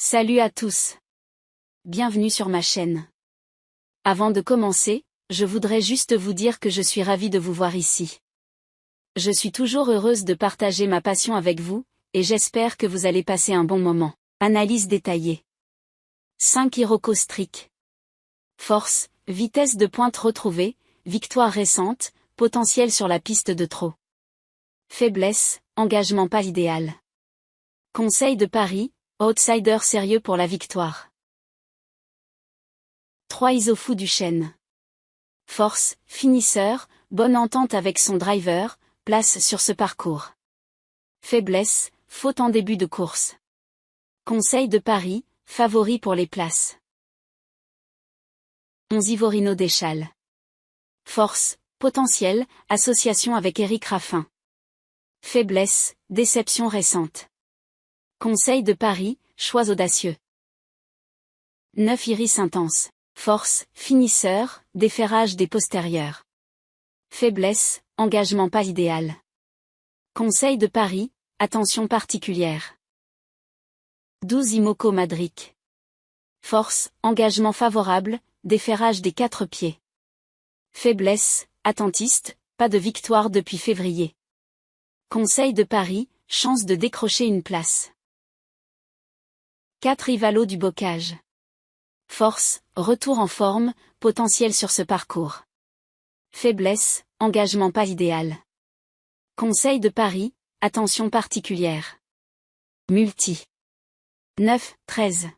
Salut à tous. Bienvenue sur ma chaîne. Avant de commencer, je voudrais juste vous dire que je suis ravie de vous voir ici. Je suis toujours heureuse de partager ma passion avec vous, et j'espère que vous allez passer un bon moment. Analyse détaillée. 5 Hiroko Streak. Force, vitesse de pointe retrouvée, victoire récente, potentiel sur la piste de trot. Faiblesse, engagement pas idéal. Conseil de Paris, outsider sérieux pour la victoire. 3 Isofu du chêne. Force, finisseur, bonne entente avec son driver, place sur ce parcours. Faiblesse, faute en début de course. Conseil de Paris, favori pour les places. 11 Ivorino d'Échal. Force, potentiel, association avec Éric Raffin. Faiblesse, déception récente. Conseil de Paris, choix audacieux. 9 Iris intense. Force, finisseur, déferrage des postérieurs. Faiblesse, engagement pas idéal. Conseil de Paris, attention particulière. 12 Imoko Madric. Force, engagement favorable, déferrage des 4 pieds. Faiblesse, attentiste, pas de victoire depuis février. Conseil de Paris, chance de décrocher une place. 4 Ivalo du Bocage. Force, retour en forme, potentiel sur ce parcours. Faiblesse, engagement pas idéal. Conseil de Paris, attention particulière. Multi. 9, 13.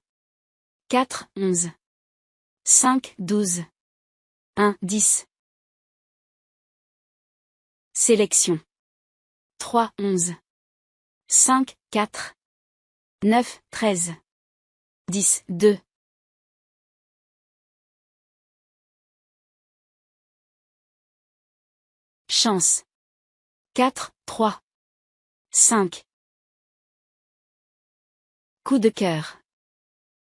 4, 11. 5, 12. 1, 10. Sélection. 3, 11. 5, 4. 9, 13. 10, 2. Chance. 4, 3. 5. Coup de cœur.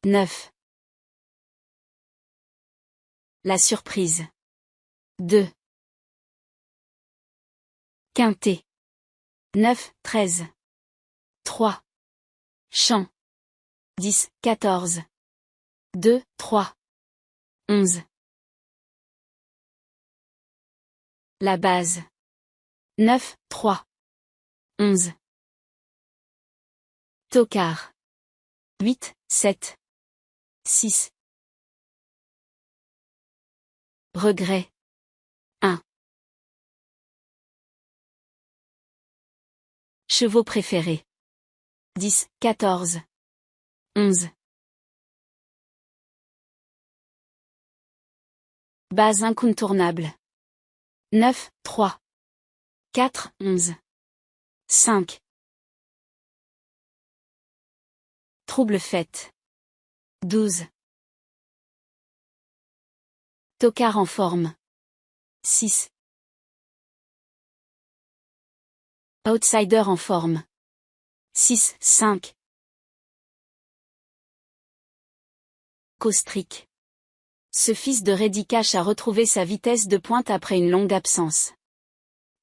9. La surprise. 2. Quintet. 9, 13. 3. Champ. 10, 14. 2, 3. 11. La base. 9, 3. 11. Tocard. 8, 7. 6. Regret. 1. Chevaux préférés. 10, 14. 11. Base incontournable. 9, 3. 4, 11. 5. Trouble fête. 12. Tocard en forme. 6. Outsider en forme. 6, 5. Costric. Ce fils de Reddy Cash a retrouvé sa vitesse de pointe après une longue absence.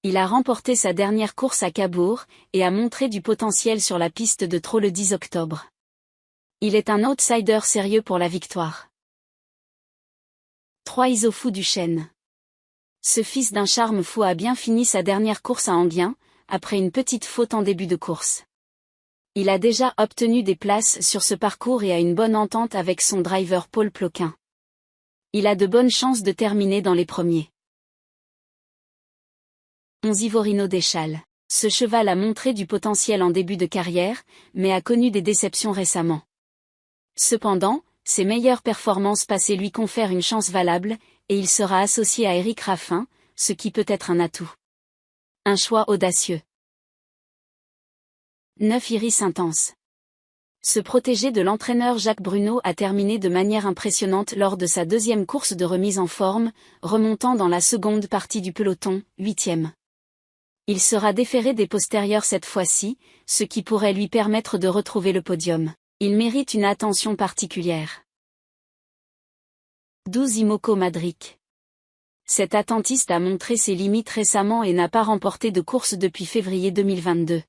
Il a remporté sa dernière course à Cabourg, et a montré du potentiel sur la piste de trot le 10 octobre. Il est un outsider sérieux pour la victoire. 3 Isofu du chêne. Ce fils d'un charme fou a bien fini sa dernière course à Enghien, après une petite faute en début de course. Il a déjà obtenu des places sur ce parcours et a une bonne entente avec son driver Paul Ploquin. Il a de bonnes chances de terminer dans les premiers. 11 Ivorino d'Échal. Ce cheval a montré du potentiel en début de carrière, mais a connu des déceptions récemment. Cependant, ses meilleures performances passées lui confèrent une chance valable, et il sera associé à Éric Raffin, ce qui peut être un atout. Un choix audacieux. 9 Iris intense. Ce protégé de l'entraîneur Jacques Bruno a terminé de manière impressionnante lors de sa deuxième course de remise en forme, remontant dans la seconde partie du peloton, 8e. Il sera déféré des postérieurs cette fois-ci, ce qui pourrait lui permettre de retrouver le podium. Il mérite une attention particulière. 12 Imoko Madric. Cet attentiste a montré ses limites récemment et n'a pas remporté de course depuis février 2022.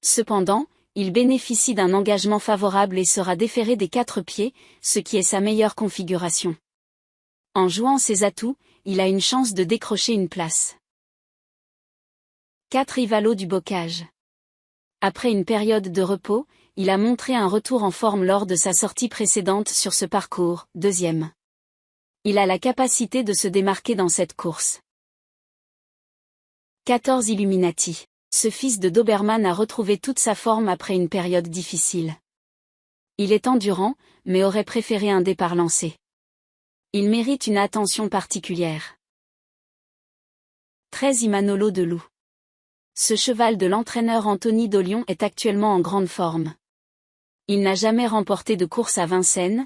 Cependant, Il bénéficie d'un engagement favorable et sera déféré des 4 pieds, ce qui est sa meilleure configuration. En jouant ses atouts, il a une chance de décrocher une place. 4 Ivalo du Bocage. Après une période de repos, il a montré un retour en forme lors de sa sortie précédente sur ce parcours, 2e. Il a la capacité de se démarquer dans cette course. 14 Illuminati. Ce fils de Doberman a retrouvé toute sa forme après une période difficile. Il est endurant, mais aurait préféré un départ lancé. Il mérite une attention particulière. 13 Imanolo de Loup. Ce cheval de l'entraîneur Anthony Dolion est actuellement en grande forme. Il n'a jamais remporté de course à Vincennes,